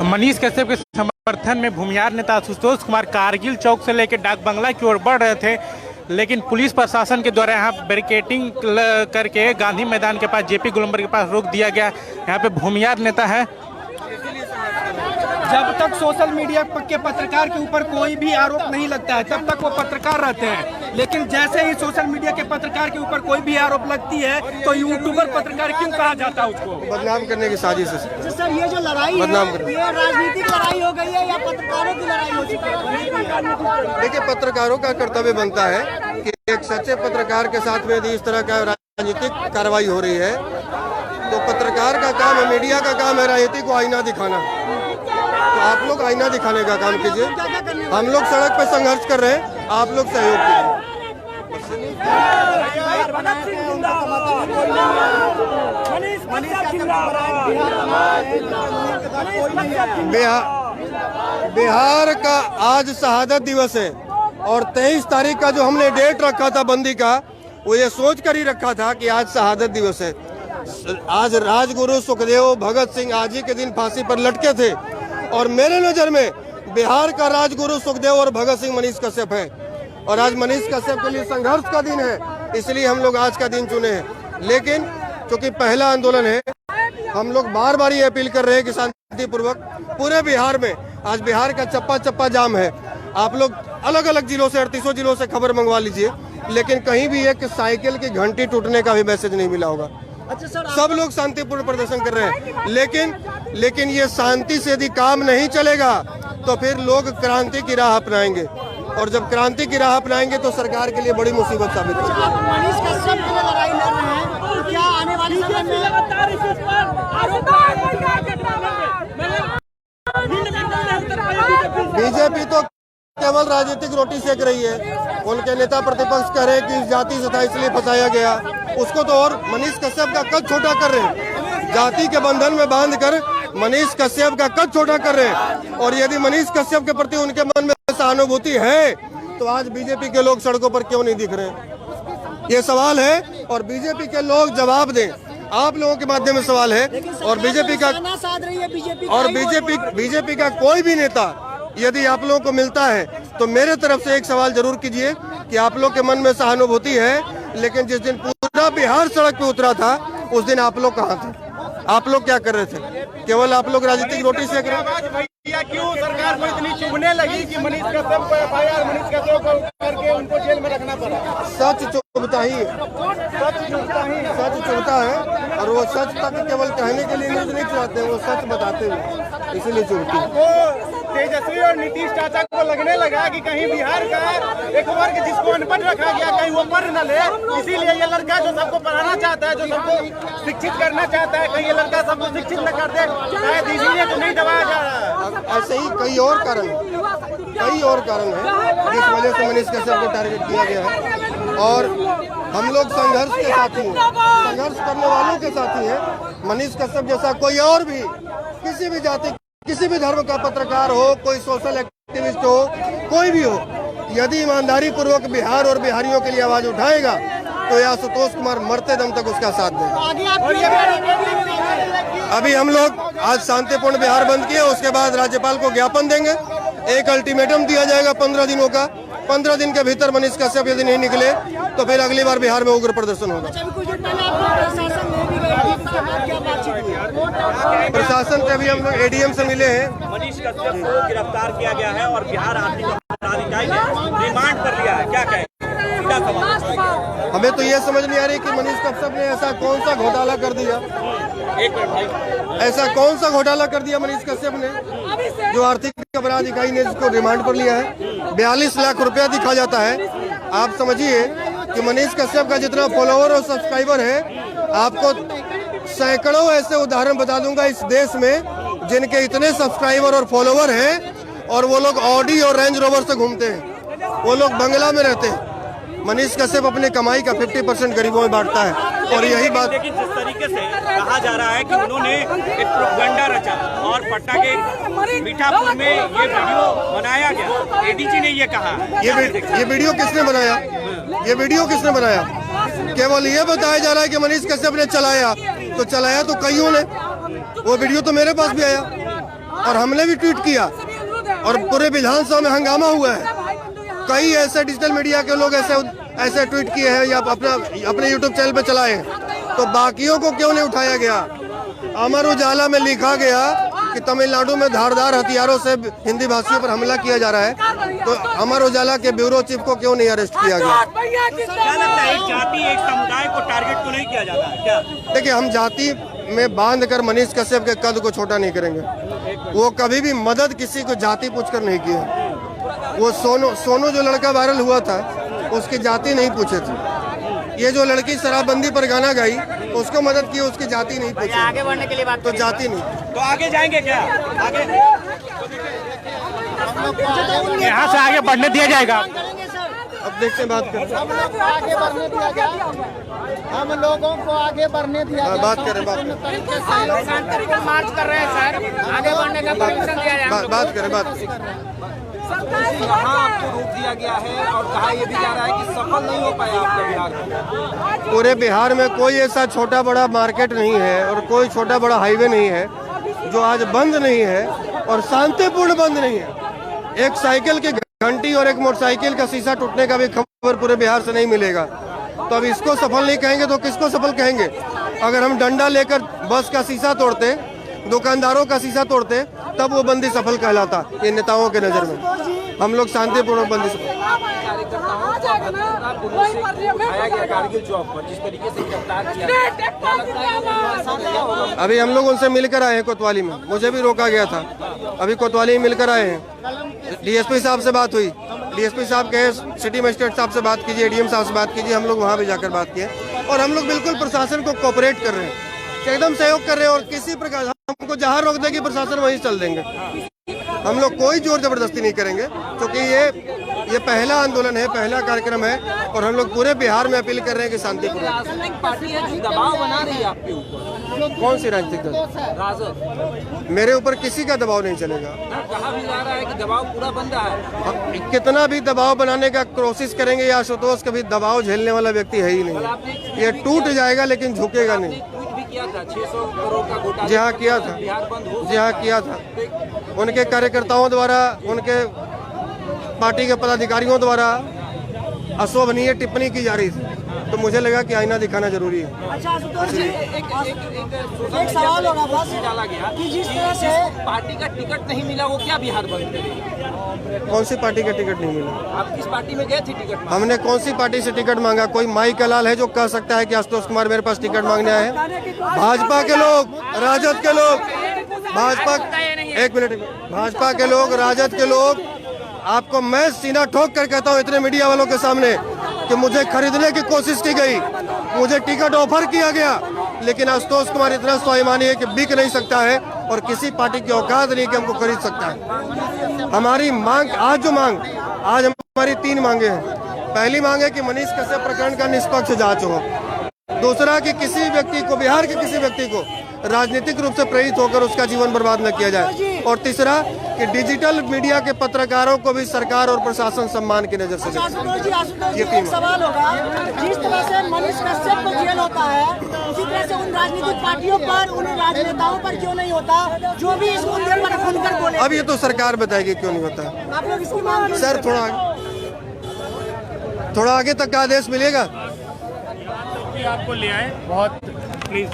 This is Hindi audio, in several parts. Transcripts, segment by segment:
मनीष कश्यप के समर्थन में भूमिहार नेता आशुतोष कुमार कारगिल चौक से लेकर डाक बंगला की ओर बढ़ रहे थे, लेकिन पुलिस प्रशासन के द्वारा यहाँ बैरिकेडिंग करके गांधी मैदान के पास जेपी गोलंबर के पास रोक दिया गया। यहाँ पे भूमिहार नेता है। जब तक सोशल मीडिया के पत्रकार के ऊपर कोई भी आरोप नहीं लगता है तब तक वो पत्रकार रहते हैं, लेकिन जैसे ही सोशल मीडिया के पत्रकार के ऊपर कोई भी आरोप लगती है तो यूट्यूबर पत्रकार क्यों कहा जाता है? उसको बदनाम करने की साजिश है। सर ये जो लड़ाई है ये राजनीतिक लड़ाई हो गई है या पत्रकारों की लड़ाई हो चुकी है? देखिए, पत्रकारों का कर्तव्य बनता है कि एक सच्चे पत्रकार के साथ में यदि इस तरह का राजनीतिक कार्रवाई हो रही है तो पत्रकार का काम है, मीडिया का काम है राजनीति को आईना दिखाना। तो आप लोग आईना दिखाने का काम कीजिए। हम लोग सड़क पर संघर्ष कर रहे हैं, आप लोग सहयोग कीजिए। बिहार का आज शहादत दिवस है और 23 तारीख का जो हमने डेट रखा था बंदी का, वो ये सोच कर ही रखा था कि आज शहादत दिवस है। आज राजगुरु सुखदेव भगत सिंह आज ही के दिन फांसी पर लटके थे और मेरे नज़र में बिहार का राजगुरु सुखदेव और भगत सिंह मनीष कश्यप है। और आज मनीष कश्यप के लिए संघर्ष का दिन है, इसलिए हम लोग आज का दिन चुने हैं। लेकिन चूंकि पहला आंदोलन है, हम लोग बार बार ये अपील कर रहे हैं कि शांतिपूर्वक पूरे बिहार में, आज बिहार का चप्पा चप्पा जाम है। आप लोग अलग अलग जिलों से 38 जिलों से खबर मंगवा लीजिए, लेकिन कहीं भी एक साइकिल की घंटी टूटने का भी मैसेज नहीं मिला होगा। सब लोग शांतिपूर्ण प्रदर्शन कर रहे हैं, लेकिन ये शांति से यदि काम नहीं चलेगा तो फिर लोग क्रांति की राह अपनाएंगे, और जब क्रांति की राह अपनाएंगे तो सरकार के लिए बड़ी मुसीबत साबित होगी। मनीष कश्यप के लिए लड़ाई लड़ रहे हैं, तो क्या आने वाले समय में बीजेपी तो केवल राजनीतिक रोटी सेक रही है। उनके नेता प्रतिपक्ष कह रहे हैं कि जाति से था इसलिए फंसाया गया, उसको तो और मनीष कश्यप का कद छोटा कर रहे हैं। जाति के बंधन में बांधकर मनीष कश्यप का कद छोटा कर रहे हैं। और यदि मनीष कश्यप के प्रति उनके मन में सहानुभूति है तो आज बीजेपी के लोग सड़कों पर क्यों नहीं दिख रहे हैं? ये सवाल है और बीजेपी के लोग जवाब दें। आप लोगों के माध्यम से सवाल है। और बीजेपी का कोई भी नेता यदि आप लोगों को मिलता है तो मेरे तरफ से एक सवाल जरूर कीजिए कि आप लोग के मन में सहानुभूति है, लेकिन जिस दिन पूरा बिहार सड़क पे उतरा था उस दिन आप लोग कहाँ थे? आप लोग क्या कर रहे थे? केवल आप लोग राजनीतिक रोटी सेक रहे हैं। क्यों सरकार को इतनी चुभने लगी कि मनीष कश्यप को एफआईआर मनीष कश्यप को करके उनको जेल में रखना पड़ा? सच चुभता ही, सच चुभता है। और वो सच तक केवल कहने के लिए न्यूज नहीं चाहते, वो सच बताते हैं, इसीलिए चुभती है। तेजस्वी और नीतीश चाचा को लगने लगा कि कहीं बिहार का एक वर्ग जिसको अनपढ़ रखा गया कहीं वो पढ़ न ले, इसीलिए ये लड़का जो सबको पढ़ाना चाहता है, जो सबको शिक्षित करना चाहता है, कहीं ये लड़का सबको शिक्षित न कर दे, शायद इसीलिए तो नहीं दबाया जा रहा है। ऐसे ही कई और कारण है जिस वजह से मनीष कश्यप को टारगेट किया गया है। और हम लोग संघर्ष के साथी हैं, संघर्ष करने वालों के साथी हैं। मनीष कश्यप जैसा कोई और भी किसी भी जाति किसी भी धर्म का पत्रकार हो, कोई सोशल एक्टिविस्ट हो, कोई भी हो, यदि ईमानदारी पूर्वक बिहार और बिहारियों के लिए आवाज उठाएगा तो यह आशुतोष कुमार मरते दम तक उसका साथ देगा। अभी हम लोग आज शांतिपूर्ण बिहार बंद किए, उसके बाद राज्यपाल को ज्ञापन देंगे। एक अल्टीमेटम दिया जाएगा 15 दिनों का। 15 दिन के भीतर मनीष कश्यप यदि नहीं निकले तो फिर अगली बार बिहार में उग्र प्रदर्शन होगा। प्रशासन से अभी हम लोग एडीएम से मिले हैं। मनीष कश्यप को गिरफ्तार किया गया है और बिहार आर्थिक पदाधिकारी ने रिमांड पर लिया है, क्या कहें? हमें तो ये समझ नहीं आ रही कि मनीष कश्यप ने ऐसा कौन सा घोटाला कर दिया, ऐसा कौन सा घोटाला कर दिया मनीष कश्यप ने जो आर्थिक अपराध इकाई ने इसको रिमांड पर लिया है। 42 लाख रुपया दिखा जाता है। आप समझिए कि मनीष कश्यप का जितना फॉलोवर और सब्सक्राइबर है, आपको सैकड़ों ऐसे उदाहरण बता दूंगा इस देश में जिनके इतने सब्सक्राइबर और फॉलोवर हैं और वो लोग ऑडी और रेंज रोवर से घूमते हैं, वो लोग बंगला में रहते हैं। मनीष कश्यप अपने कमाई का 50% गरीबों में बांटता है। और यही बात, लेकिन जिस तरीके से कहा जा रहा है कि उन्होंने एक प्रोपेगेंडा रचा और पटना के मीठापुर में ये वीडियो बनाया गया, एडीजी ने ये कहा। ये वीडियो किसने बनाया? ये वीडियो किसने बनाया? केवल ये बताया जा रहा है कि मनीष कश्यप ने चलाया, तो चलाया तो कईयों ने। वो वीडियो तो मेरे पास भी आया, और हमने भी ट्वीट किया और पूरे विधानसभा में हंगामा हुआ है। कई ऐसे डिजिटल मीडिया के लोग ऐसे ट्वीट किए हैं या अपने यूट्यूब चैनल पे चलाए हैं, तो बाकियों को क्यों नहीं उठाया गया? अमर उजाला में लिखा गया कि तमिलनाडु में धारदार हथियारों से हिंदी भाषियों पर हमला किया जा रहा है, तो अमर उजाला के ब्यूरो चीफ को क्यों नहीं अरेस्ट किया गया? क्या लगता है एक जाति एक समुदाय को टारगेट क्यों नहीं किया जाता है? क्या देखिए, हम जाति में बांध कर मनीष कश्यप के कद को छोटा नहीं करेंगे। वो कभी भी मदद किसी को जाति पूछकर नहीं की है। वो सोनू जो लड़का वायरल हुआ था उसकी जाति नहीं पूछे थे। ये जो लड़की शराबबंदी पर गाना गाई उसको मदद की, उसकी जाति नहीं पूछी। आगे बढ़ने के लिए बात तो जाति नहीं। तो आगे जाएंगे क्या? आगे यहाँ से आगे बढ़ने दिया जाएगा? अब देखते हैं, बात करें। आगे बढ़ने दिया जाए, हम लोगों को आगे बढ़ने दिया जाए। बात करें, शांतिपूर्ण मार्च कर रहे हैं सर, आगे बढ़ने का परमिशन दिया जाए। बात करें। कहाँ आपको रोक दिया गया है और कहा यह भी जा रहा है कि सफल नहीं हो पाया आपका बिहार में? पूरे बिहार में कोई ऐसा छोटा बड़ा मार्केट नहीं है और कोई छोटा बड़ा हाईवे नहीं है जो आज बंद नहीं है और शांतिपूर्ण बंद नहीं है। एक साइकिल की घंटी और एक मोटरसाइकिल का शीशा टूटने का भी खबर पूरे बिहार से नहीं मिलेगा। तो अब इसको सफल नहीं कहेंगे तो किसको सफल कहेंगे? अगर हम डंडा लेकर बस का शीशा तोड़ते, दुकानदारों का शीशा तोड़ते, तब वो बंदी सफल कहलाता ये नेताओं के नजर में। हम लोग शांतिपूर्ण बंदी सफल। कारगिल चौक पर जिस तरीके से गिरफ्तार किया, अभी हम लोग उनसे मिलकर आए हैं कोतवाली में, मुझे भी रोका गया था। अभी कोतवाली में मिलकर आए हैं। डीएसपी साहब से बात हुई, डीएसपी साहब कहे सिटी मजिस्ट्रेट साहब से बात कीजिए, एडीएम साहब से बात कीजिए। हम लोग वहाँ भी जाकर बात किए और हम लोग बिल्कुल प्रशासन को कोऑपरेट कर रहे हैं, एकदम सहयोग कर रहे हैं और किसी प्रकार हमको जहाँ रोक देगी प्रशासन वहीं चल देंगे। हम लोग कोई जोर जबरदस्ती नहीं करेंगे क्योंकि ये पहला आंदोलन है, पहला कार्यक्रम है और हम लोग पूरे बिहार में अपील कर रहे हैं कि शांतिपूर्ण। राजनीतिक पार्टी है जो दबाव बना रही है आपके ऊपर। कौन सी राजनीतिक दल? राजद। मेरे ऊपर किसी का दबाव नहीं चलेगा। कहा भी जा रहा है कि दबाव पूरा बन रहा है। कितना भी दबाव बनाने का कोशिश करेंगे या आशुतोष कभी दबाव झेलने वाला व्यक्ति है ही नहीं। ये टूट जाएगा लेकिन झुकेगा नहीं। ट्वीट भी किया था 600 करोड़ का घोटाला। जी हाँ, किया था। बिहार बंद हो। जी हाँ, किया था। उनके कार्यकर्ताओं द्वारा, उनके पार्टी के पदाधिकारियों द्वारा अशोभनीय टिप्पणी की जा रही थी, तो मुझे लगा कि आईना दिखाना जरूरी है। अच्छा आशुतोष जी, एक सवाल होगा बस डाला गया कि जिस तरह से पार्टी का टिकट नहीं मिला वो क्या बिहार बंद करेगी? कौन सी पार्टी का टिकट नहीं मिला? आप किस पार्टी में गए थे टिकट मांगने? हमने कौन सी पार्टी से टिकट मांगा? कोई माई का लाल है जो कह सकता है कि आशुतोष कुमार मेरे पास टिकट मांगने आए हैं? भाजपा के लोग, राजद के लोग, भाजपा के लोग, राजद के लोग, आपको मैं सीना ठोक कर कहता हूँ इतने मीडिया वालों के सामने कि मुझे खरीदने की कोशिश की गई, मुझे टिकट ऑफर किया गया, लेकिन आशुतोष कुमार इतना स्वाभिमानी है कि बिक नहीं सकता है और किसी पार्टी की औकात नहीं कि हमको खरीद सकता है। हमारी मांग आज हमारी 3 मांगे हैं। पहली मांग है कि मनीष कश्यप प्रकरण का निष्पक्ष जांच हो। दूसरा कि किसी व्यक्ति को, बिहार के किसी व्यक्ति को राजनीतिक रूप से प्रेरित होकर उसका जीवन बर्बाद न किया जाए। और तीसरा कि डिजिटल मीडिया के पत्रकारों को भी सरकार और प्रशासन सम्मान की नजर से देखे। आशुतोष जी, एक सवाल होगा, जिस तरह से मनीष कश्यप को जेल होता है उसी तरह से उन राजनीतिक पार्टियों पर, उन राजनेताओं पर क्यों नहीं होता जो भी इस मुद्दे पर खुलकर बोले? अब ये तो सरकार बताएगी क्यों नहीं होता। आप लोग इसकी मांग सर थोड़ा आगे तक का आदेश मिलेगा। आपको ले आए, बहुत प्लीज।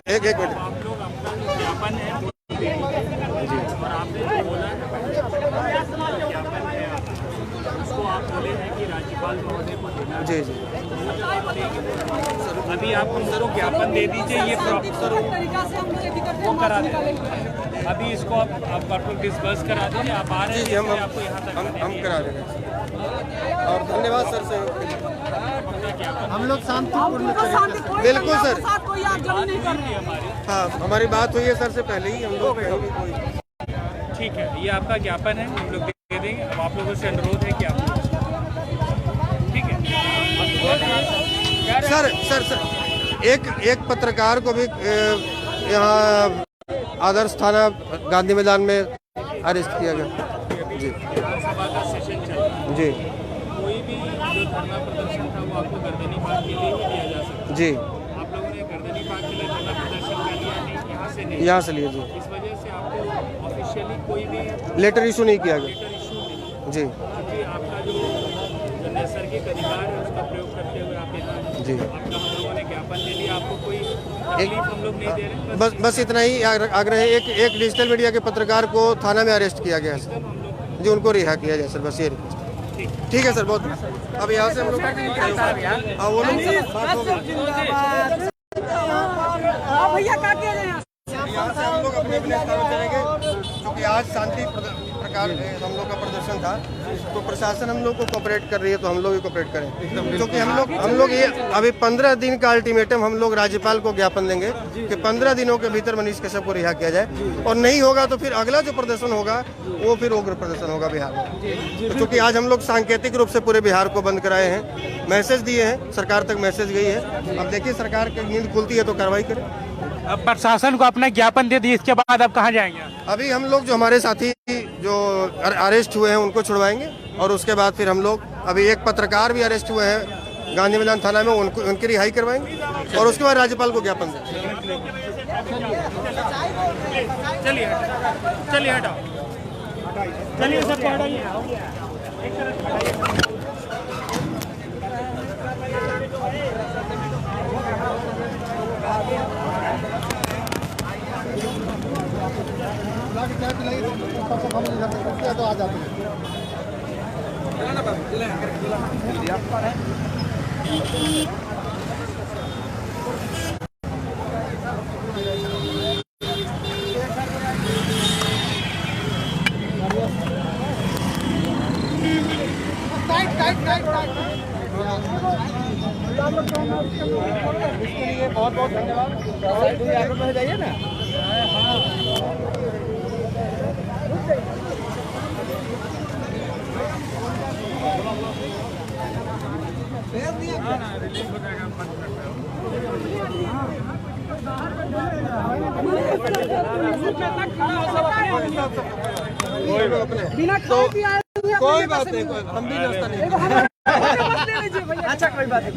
एक मिनट। ज्ञापन है और आपने बोला उसको आप बोले हैं कि राज्यपाल महोदय को देना। जी। अभी आप उनको ज्ञापन दे दीजिए, ये वो करा दें। अभी इसको आप डिस्बर्स करा दीजिए। आप आ रहे हैं, आपको यहाँ तक हम करा देंगे और धन्यवाद सर से। हम लोग शांतिपूर्ण बिल्कुल सर, हाँ हमारी बात हुई है सर से पहले ही। हम लोग ठीक है, ये आपका ज्ञापन है, हम लोग दे देंगे। अब आप लोगों से अनुरोध है कि आप ठीक है सर एक पत्रकार को भी यहाँ आदर्श थाना गांधी मैदान में अरेस्ट किया गया। जी विधानसभा का सेशन चल रहा है। जी कोई भी जो धरना प्रदर्शन था वो आपको गर्दनी बाग के लिए ही दिया जा सकता जी। है। आप लोगों ने गर्दनी बाग के लिए धरना प्रदर्शन कर लिया, नहीं यहाँ से लिए जी। इस वजह से आप ऑफिशियली कोई भी लेटर इशू नहीं किया गया लेटर इशू नहीं, जी। क्योंकि आपका जो नैसर्गिक अधिकार है उसका प्रयोग करते हुए आप यहाँ जी। आपका हम लोगों ने ज्ञापन दे दिया, आपको कोई तकलीफ हम लोग नहीं दे रहे हैं। बस इतना ही आग्रह है। एक डिजिटल मीडिया के पत्रकार को थाना में अरेस्ट किया गया है सर जी, उनको रिहा किया जाए सर, बस ये रिक्वेस्ट। ठीक है सर, बहुत। अब यहाँ से हम लोग वो लोग भैया क्या कह रहे हैं? यहाँ से हम लोग अपने अपने स्थान पर चलेंगे, क्योंकि आज शांति प्रकार हम लोग का प्रदर्शन था, तो प्रशासन हम लोग को कोऑपरेट कर रही है, तो हम लोग भी कोऑपरेट करें, क्योंकि हम लोग ये अभी 15 दिन का अल्टीमेटम हम लोग राज्यपाल को ज्ञापन देंगे कि 15 दिनों के भीतर मनीष कश्यप को रिहा किया जाए, और नहीं होगा तो फिर अगला जो प्रदर्शन होगा वो फिर उग्र प्रदर्शन होगा बिहार में। क्योंकि आज हम लोग सांकेतिक रूप से पूरे बिहार को बंद कराए हैं, मैसेज दिए हैं, सरकार तक मैसेज गई है। अब देखिए सरकार की नींद खुलती है तो कार्रवाई करें। अब प्रशासन को अपना ज्ञापन दे दिए, इसके बाद अब कहाँ जाएंगे? अभी हम लोग जो हमारे साथी जो अरेस्ट हुए हैं उनको छुड़वाएंगे, और उसके बाद फिर हम लोग अभी एक पत्रकार भी अरेस्ट हुए हैं गांधी मैदान थाना में, उनकी रिहाई करवाएंगे, और उसके बाद राज्यपाल को ज्ञापन देंगे। चलिए हटाओ, चलिए सबको हटाइए। तो आ जाते हैं। इसके लिए बहुत बहुत धन्यवाद। जाइए ना। कोई बात नहीं, हम भी नाश्ता नहीं। अच्छा कोई बात नहीं,